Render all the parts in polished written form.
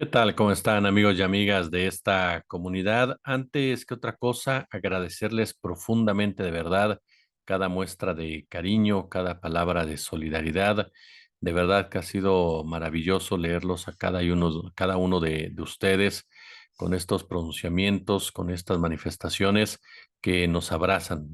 ¿Qué tal? ¿Cómo están amigos y amigas de esta comunidad? Antes que otra cosa, agradecerles profundamente de verdad cada muestra de cariño, cada palabra de solidaridad. De verdad que ha sido maravilloso leerlos a cada uno de ustedes con estos pronunciamientos, con estas manifestaciones que nos abrazan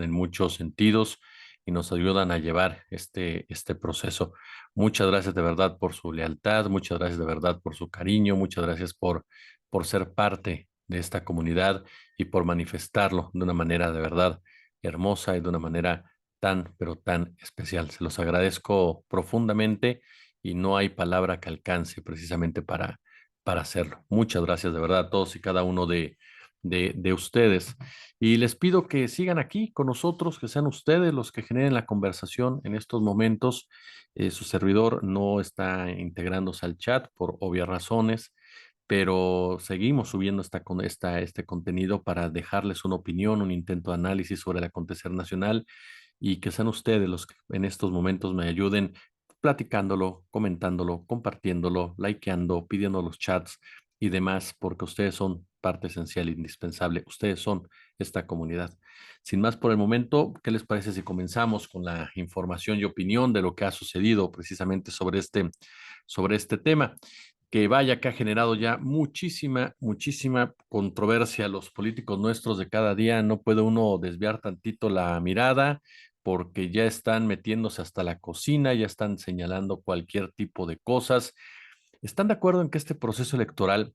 en muchos sentidos y nos ayudan a llevar este proceso. Muchas gracias de verdad por su lealtad, muchas gracias de verdad por su cariño, muchas gracias por ser parte de esta comunidad y por manifestarlo de una manera de verdad hermosa y de una manera tan, pero tan especial. Se los agradezco profundamente y no hay palabra que alcance precisamente para hacerlo. Muchas gracias de verdad a todos y cada uno de ustedes. Y les pido que sigan aquí con nosotros, que sean ustedes los que generen la conversación en estos momentos. Su servidor no está integrándose al chat por obvias razones, pero seguimos subiendo este contenido para dejarles una opinión, un intento de análisis sobre el acontecer nacional y que sean ustedes los que en estos momentos me ayuden platicándolo, comentándolo, compartiéndolo, likeando, pidiendo los chats y demás, porque ustedes son parte esencial e indispensable. Ustedes son esta comunidad. Sin más por el momento, ¿qué les parece si comenzamos con la información y opinión de lo que ha sucedido precisamente sobre este tema? Que vaya que ha generado ya muchísima controversia. Los políticos nuestros de cada día no puede uno desviar tantito la mirada porque ya están metiéndose hasta la cocina, ya están señalando cualquier tipo de cosas. ¿Están de acuerdo en que este proceso electoral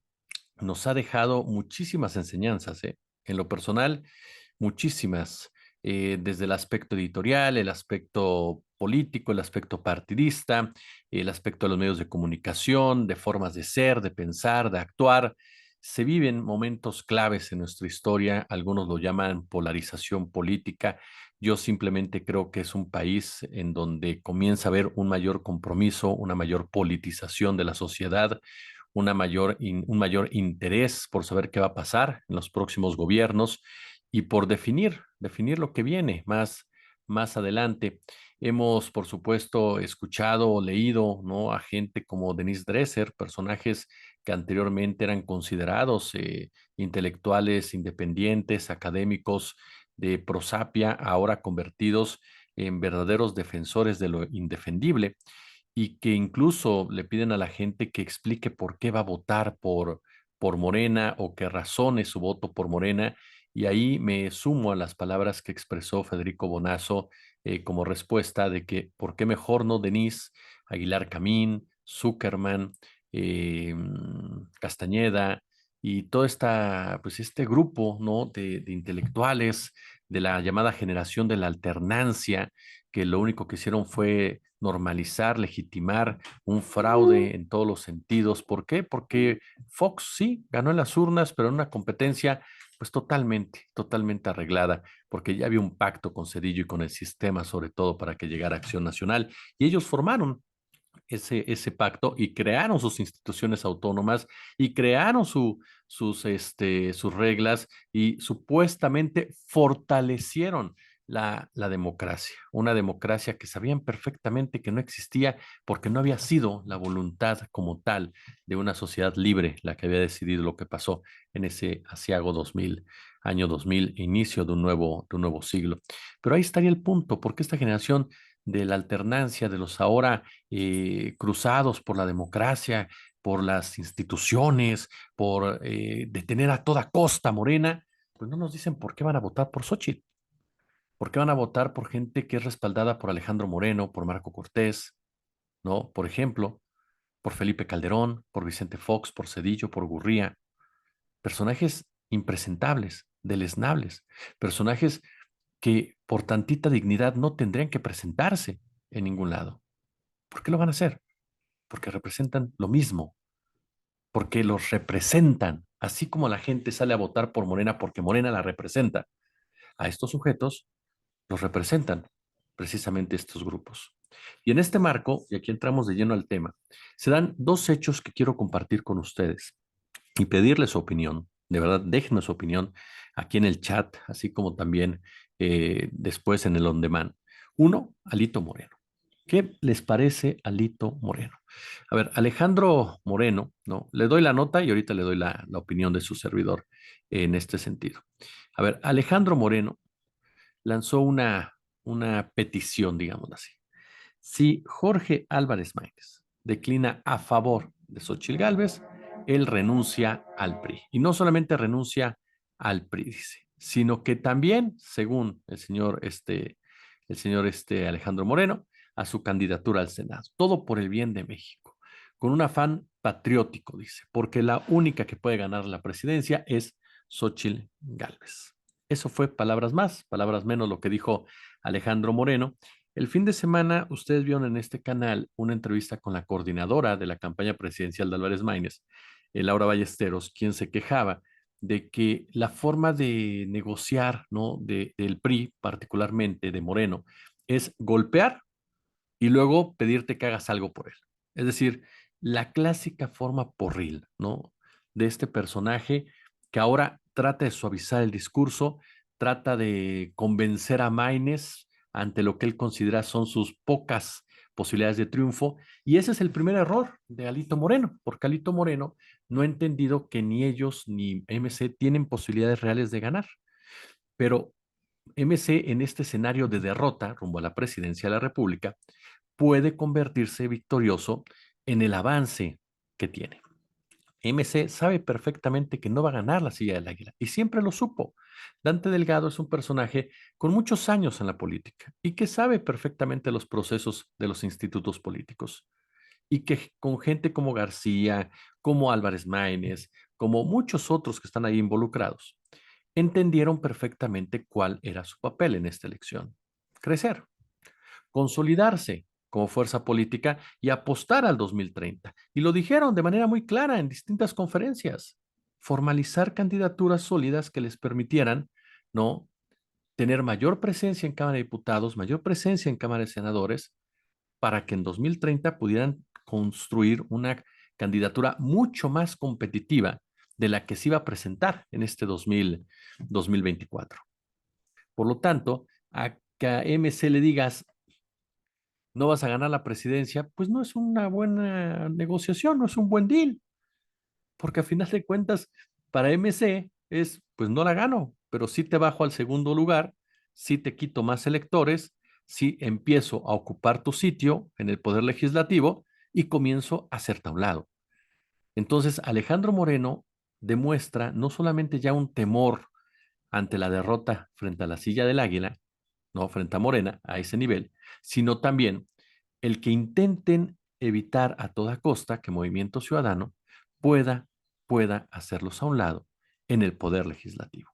nos ha dejado muchísimas enseñanzas, ¿eh? En lo personal, muchísimas, desde el aspecto editorial, el aspecto político, el aspecto partidista, el aspecto de los medios de comunicación, de formas de ser, de pensar, de actuar. Se viven momentos claves en nuestra historia, algunos lo llaman polarización política. Yo simplemente creo que es un país en donde comienza a haber un mayor compromiso, una mayor politización de la sociedad, un mayor interés por saber qué va a pasar en los próximos gobiernos y por definir lo que viene más adelante. Hemos, por supuesto, escuchado o leído, ¿no? A gente como Denise Dresser, personajes que anteriormente eran considerados intelectuales independientes, académicos de prosapia, ahora convertidos en verdaderos defensores de lo indefendible y que incluso le piden a la gente que explique por qué va a votar por Morena o que razone su voto por Morena. Y ahí me sumo a las palabras que expresó Federico Bonazo como respuesta de que por qué mejor no Denise, Aguilar Camín, Zuckerman, Castañeda y todo pues este grupo, ¿no? de intelectuales de la llamada generación de la alternancia, que lo único que hicieron fue normalizar, legitimar un fraude en todos los sentidos. ¿Por qué? Porque Fox sí ganó en las urnas, pero en una competencia pues totalmente arreglada, porque ya había un pacto con Cedillo y con el sistema, sobre todo para que llegara Acción Nacional, y ellos formaron ese pacto y crearon sus instituciones autónomas y crearon sus reglas y supuestamente fortalecieron la democracia, una democracia que sabían perfectamente que no existía porque no había sido la voluntad como tal de una sociedad libre la que había decidido lo que pasó en ese asiago 2000, año 2000, inicio de un nuevo siglo. Pero ahí estaría el punto, porque esta generación de la alternancia, de los ahora cruzados por la democracia, por las instituciones, por detener a toda costa Morena, pues no nos dicen por qué van a votar por Xochitl, por qué van a votar por gente que es respaldada por Alejandro Moreno, por Marco Cortés, ¿no? Por ejemplo, por Felipe Calderón, por Vicente Fox, por Cedillo, por Gurría, personajes impresentables, deleznables, personajes que por tantita dignidad no tendrían que presentarse en ningún lado. ¿Por qué lo van a hacer? Porque representan lo mismo, porque los representan, así como la gente sale a votar por Morena porque Morena la representa. A estos sujetos los representan precisamente estos grupos. Y en este marco, y aquí entramos de lleno al tema, se dan dos hechos que quiero compartir con ustedes y pedirles su opinión. De verdad, déjenme su opinión aquí en el chat, así como también después en el on demand. Uno, Alito Moreno. ¿Qué les parece Alito Moreno? A ver, Alejandro Moreno, ¿no? Le doy la nota y ahorita le doy la opinión de su servidor en este sentido. A ver, Alejandro Moreno lanzó una petición, digamos así. Si Jorge Álvarez Maínez declina a favor de Xóchitl Gálvez, él renuncia al PRI. Y no solamente renuncia al PRI, dice, sino que también, según el señor Alejandro Moreno, a su candidatura al Senado. Todo por el bien de México. Con un afán patriótico, dice, porque la única que puede ganar la presidencia es Xóchitl Gálvez. Eso fue palabras más, palabras menos lo que dijo Alejandro Moreno. El fin de semana, ustedes vieron en este canal una entrevista con la coordinadora de la campaña presidencial de Álvarez Maínez, Laura Ballesteros, quien se quejaba de que la forma de negociar, ¿no? Del PRI, particularmente de Moreno, es golpear y luego pedirte que hagas algo por él. Es decir, la clásica forma porril, ¿no? De este personaje que ahora trata de suavizar el discurso, trata de convencer a Maines ante lo que él considera son sus pocas posibilidades de triunfo. Y ese es el primer error de Alito Moreno, porque Alito Moreno no ha entendido que ni ellos ni MC tienen posibilidades reales de ganar. Pero MC en este escenario de derrota rumbo a la presidencia de la República puede convertirse victorioso en el avance que tiene. MC sabe perfectamente que no va a ganar la silla del águila y siempre lo supo. Dante Delgado es un personaje con muchos años en la política y que sabe perfectamente los procesos de los institutos políticos y que con gente como García, como Álvarez Maínez, como muchos otros que están ahí involucrados, entendieron perfectamente cuál era su papel en esta elección. Crecer, consolidarse como fuerza política y apostar al 2030. Y lo dijeron de manera muy clara en distintas conferencias. Formalizar candidaturas sólidas que les permitieran, ¿no? Tener mayor presencia en Cámara de Diputados, mayor presencia en Cámara de Senadores, para que en 2030 pudieran construir una candidatura mucho más competitiva de la que se iba a presentar en este 2024. Por lo tanto, a que a MC le digas, no vas a ganar la presidencia, pues no es una buena negociación, no es un buen deal, porque a final de cuentas, para MC es, pues no la gano, pero sí te bajo al segundo lugar, sí te quito más electores, sí empiezo a ocupar tu sitio en el poder legislativo y comienzo a hacerte a un lado. Entonces, Alejandro Moreno demuestra no solamente ya un temor ante la derrota frente a la silla del águila, no frente a Morena, a ese nivel, sino también el que intenten evitar a toda costa que Movimiento Ciudadano pueda, pueda hacerlos a un lado en el poder legislativo,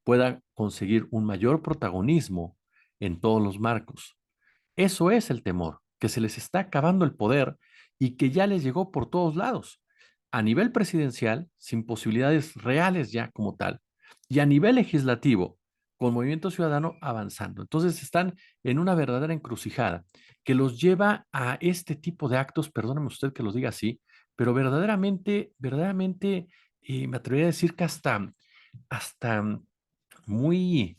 pueda conseguir un mayor protagonismo en todos los marcos. Eso es el temor, que se les está acabando el poder y que ya les llegó por todos lados, a nivel presidencial, sin posibilidades reales ya como tal, y a nivel legislativo, con Movimiento Ciudadano avanzando. Entonces están en una verdadera encrucijada que los lleva a este tipo de actos, perdóneme usted que los diga así, pero verdaderamente, verdaderamente, me atrevería a decir que hasta muy,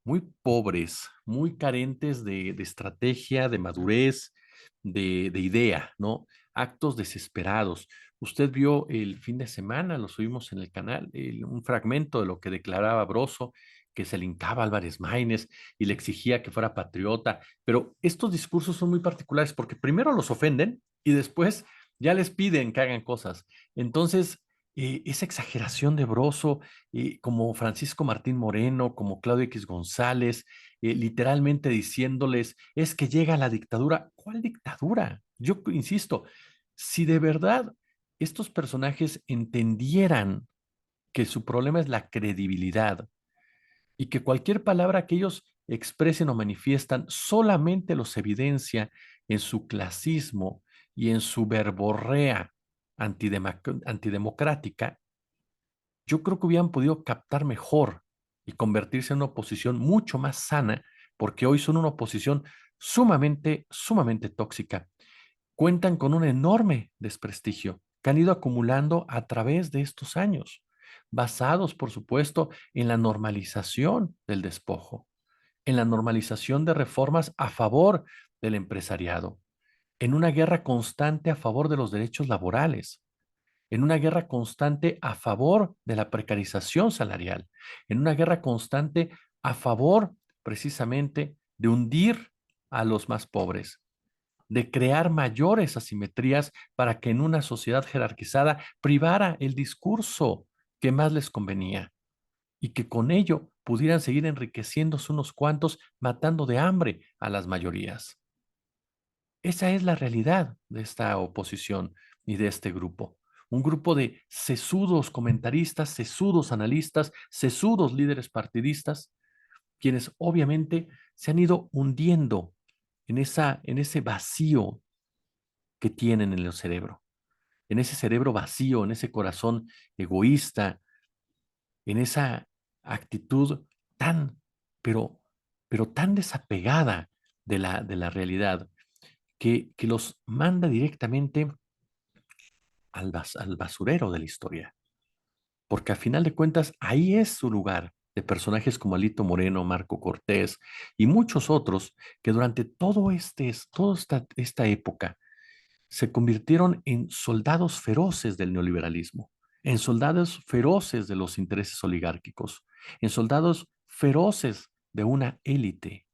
muy pobres, muy carentes de estrategia, de madurez, de idea, ¿no? Actos desesperados. Usted vio el fin de semana, lo subimos en el canal, un fragmento de lo que declaraba Broso, que se le hincaba a Álvarez Maínez y le exigía que fuera patriota. Pero estos discursos son muy particulares porque primero los ofenden y después ya les piden que hagan cosas. Entonces, esa exageración de Broso, como Francisco Martín Moreno, como Claudio X González, literalmente diciéndoles, es que llega la dictadura. ¿Cuál dictadura? Yo insisto, si de verdad estos personajes entendieran que su problema es la credibilidad y que cualquier palabra que ellos expresen o manifiestan solamente los evidencia en su clasismo y en su verborrea antidemocrática, yo creo que hubieran podido captar mejor y convertirse en una oposición mucho más sana, porque hoy son una oposición sumamente, sumamente tóxica. Cuentan con un enorme desprestigio que han ido acumulando a través de estos años, basados, por supuesto, en la normalización del despojo, en la normalización de reformas a favor del empresariado, en una guerra constante a favor de los derechos laborales, en una guerra constante a favor de la precarización salarial, en una guerra constante a favor precisamente de hundir a los más pobres, de crear mayores asimetrías para que en una sociedad jerarquizada privara el discurso que más les convenía y que con ello pudieran seguir enriqueciéndose unos cuantos, matando de hambre a las mayorías. Esa es la realidad de esta oposición y de este grupo. Un grupo de sesudos comentaristas, sesudos analistas, sesudos líderes partidistas, quienes obviamente se han ido hundiendo en ese vacío que tienen en el cerebro, en ese cerebro vacío, en ese corazón egoísta, en esa actitud tan, pero, pero tan desapegada de la realidad, que los manda directamente al basurero de la historia. Porque a final de cuentas, ahí es su lugar de personajes como Alito Moreno, Marco Cortés y muchos otros que durante toda esta época se convirtieron en soldados feroces del neoliberalismo, en soldados feroces de los intereses oligárquicos, en soldados feroces de una élite.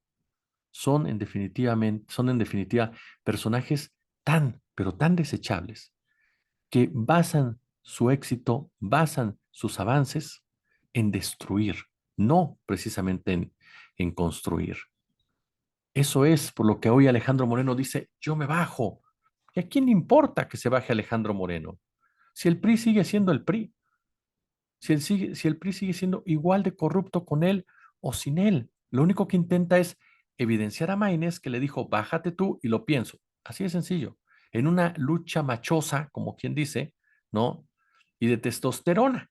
Son en definitiva personajes tan, pero tan desechables que basan su éxito, basan sus avances en destruir, no precisamente en construir. Eso es por lo que hoy Alejandro Moreno dice, yo me bajo. ¿Y a quién le importa que se baje Alejandro Moreno? Si el PRI sigue siendo el PRI, si el PRI sigue siendo igual de corrupto con él o sin él, lo único que intenta es evidenciar a Maínez que le dijo, bájate tú y lo pienso. Así de sencillo. En una lucha machosa, como quien dice, ¿no? Y de testosterona,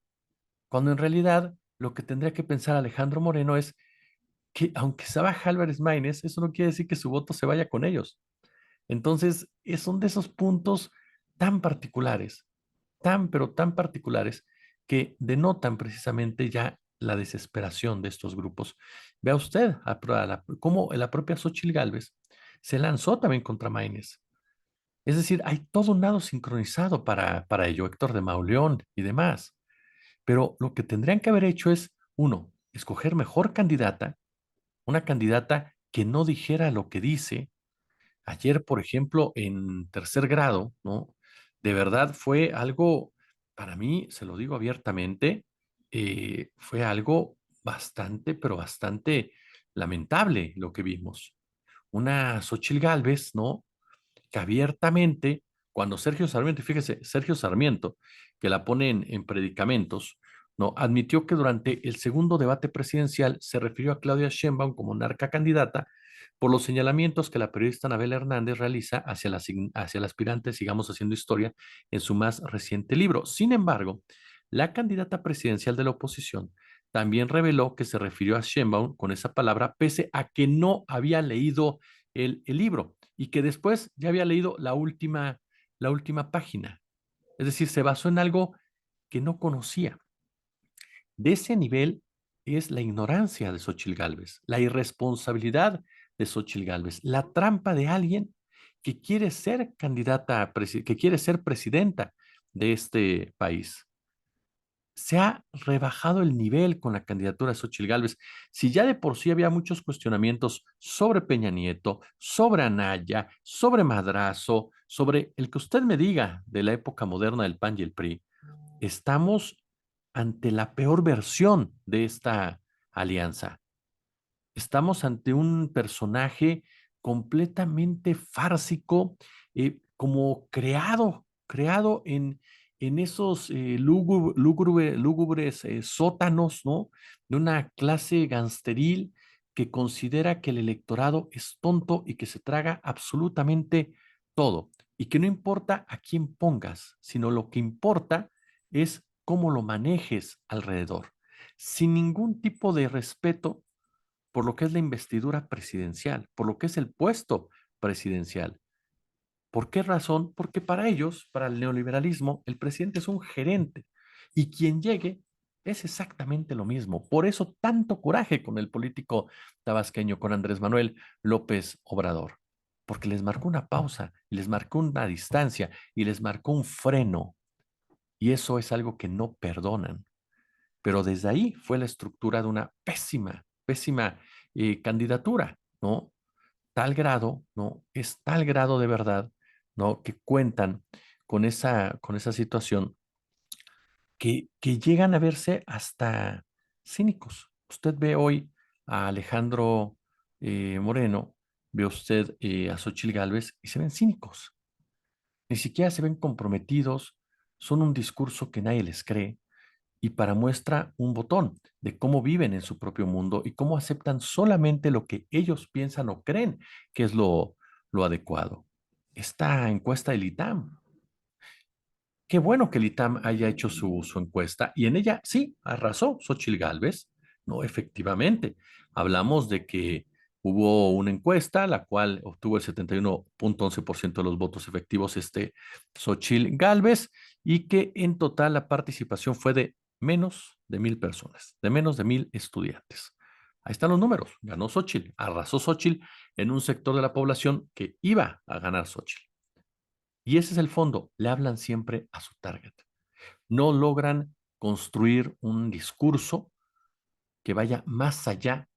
cuando en realidad lo que tendría que pensar Alejandro Moreno es que aunque se baja Álvarez Maínez, eso no quiere decir que su voto se vaya con ellos. Entonces, son de esos puntos tan particulares, tan, pero tan particulares, que denotan precisamente ya la desesperación de estos grupos. Vea usted cómo la propia Xochitl Gálvez se lanzó también contra Maínez. Es decir, hay todo un lado sincronizado para ello, Héctor de Mauleón y demás. Pero lo que tendrían que haber hecho es, uno, escoger mejor candidata, una candidata que no dijera lo que dice. Ayer, por ejemplo, en tercer grado, ¿no? De verdad fue algo, para mí, se lo digo abiertamente, fue algo bastante, pero bastante lamentable lo que vimos. Una Xochitl Gálvez, ¿no? Que abiertamente, cuando Sergio Sarmiento, y fíjese, Sergio Sarmiento, que la pone en predicamentos, ¿no? Admitió que durante el segundo debate presidencial se refirió a Claudia Sheinbaum como narca candidata por los señalamientos que la periodista Anabel Hernández realiza hacia la aspirante Sigamos Haciendo Historia en su más reciente libro. Sin embargo, la candidata presidencial de la oposición también reveló que se refirió a Sheinbaum con esa palabra, pese a que no había leído el libro y que después ya había leído la última página. Es decir, se basó en algo que no conocía. De ese nivel es la ignorancia de Xochitl Gálvez, la irresponsabilidad de Xochitl Gálvez, la trampa de alguien que quiere ser que quiere ser presidenta de este país. Se ha rebajado el nivel con la candidatura de Xochitl Gálvez. Si ya de por sí había muchos cuestionamientos sobre Peña Nieto, sobre Anaya, sobre Madrazo, sobre el que usted me diga de la época moderna del PAN y el PRI, estamos ante la peor versión de esta alianza. Estamos ante un personaje completamente fársico, como creado en esos lúgubres sótanos, ¿no? De una clase gangsteril que considera que el electorado es tonto y que se traga absolutamente todo. Y que no importa a quién pongas, sino lo que importa es cómo lo manejes alrededor, sin ningún tipo de respeto por lo que es la investidura presidencial, por lo que es el puesto presidencial. ¿Por qué razón? Porque para ellos, para el neoliberalismo, el presidente es un gerente y quien llegue es exactamente lo mismo. Por eso tanto coraje con el político tabasqueño, con Andrés Manuel López Obrador. porque les marcó una pausa y les marcó una distancia y les marcó un freno. Y eso es algo que no perdonan. Pero desde ahí fue la estructura de una pésima candidatura, ¿no? Tal grado, ¿no? Es tal grado de verdad, ¿no? Que cuentan con esa situación que llegan a verse hasta cínicos. Usted ve hoy a Alejandro Moreno, ve usted a Xochitl Gálvez y se ven cínicos. Ni siquiera se ven comprometidos, son un discurso que nadie les cree y para muestra un botón de cómo viven en su propio mundo y cómo aceptan solamente lo que ellos piensan o creen que es lo adecuado. Esta encuesta del ITAM, qué bueno que el ITAM haya hecho su encuesta y en ella sí, arrasó Xochitl Gálvez, ¿no? Efectivamente, hablamos de que hubo una encuesta, la cual obtuvo el 71.11% de los votos efectivos, Xochitl Gálvez, y que en total la participación fue de menos de 1,000 personas, de menos de 1,000 estudiantes. Ahí están los números, ganó Xochitl, arrasó Xochitl en un sector de la población que iba a ganar Xochitl. Y ese es el fondo, le hablan siempre a su target. No logran construir un discurso que vaya más allá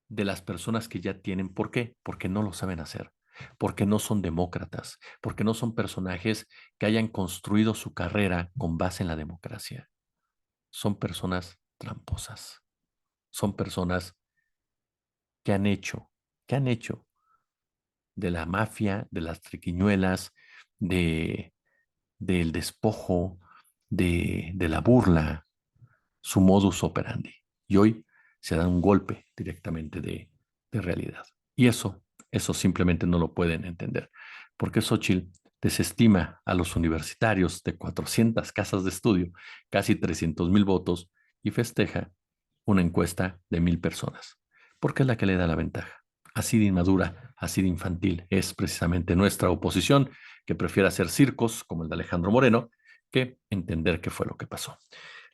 de las personas que ya tienen. ¿Por qué? Porque no lo saben hacer, porque no son demócratas, porque no son personajes que hayan construido su carrera con base en la democracia. Son personas tramposas, son personas que han hecho, que han hecho de la mafia, de las triquiñuelas, de, del despojo, de la burla, su modus operandi. Y hoy se da un golpe directamente de realidad. Y eso simplemente no lo pueden entender, porque Xochitl desestima a los universitarios de 400 casas de estudio, casi 300,000 votos, y festeja una encuesta de 1,000 personas, porque es la que le da la ventaja. Así de inmadura, así de infantil es precisamente nuestra oposición, que prefiere hacer circos como el de Alejandro Moreno, que entender qué fue lo que pasó.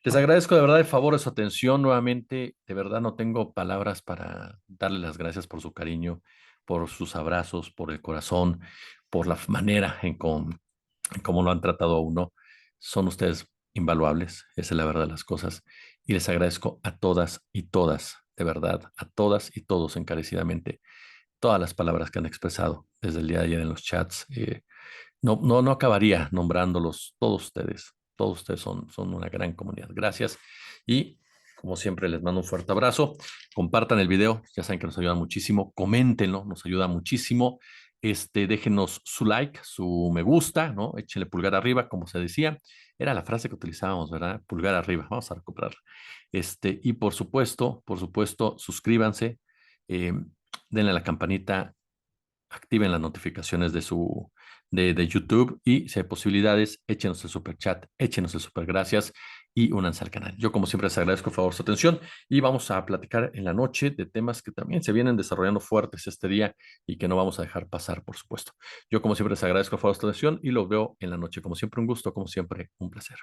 Les agradezco de verdad el favor de su atención nuevamente. De verdad no tengo palabras para darle las gracias por su cariño, por sus abrazos, por el corazón, por la manera en cómo lo han tratado a uno. Son ustedes invaluables, esa es la verdad de las cosas. Y les agradezco a todas, de verdad, a todas y todos encarecidamente, todas las palabras que han expresado desde el día de ayer en los chats. No acabaría nombrándolos todos ustedes son una gran comunidad. Gracias y como siempre les mando un fuerte abrazo. Compartan el video, ya saben que nos ayuda muchísimo. Coméntenlo, nos ayuda muchísimo. Déjenos su like, su me gusta, ¿no? Échenle pulgar arriba, como se decía. Era la frase que utilizábamos, ¿verdad? Pulgar arriba. Vamos a recuperarla. Y por supuesto, suscríbanse, eh, denle a la campanita, activen las notificaciones de YouTube y si hay posibilidades, échenos el super chat, échenos el super gracias y únanse al canal. Yo como siempre les agradezco por favor su atención y vamos a platicar en la noche de temas que también se vienen desarrollando fuertes este día y que no vamos a dejar pasar, por supuesto. Yo como siempre les agradezco por favor su atención y los veo en la noche. Como siempre un gusto, como siempre un placer.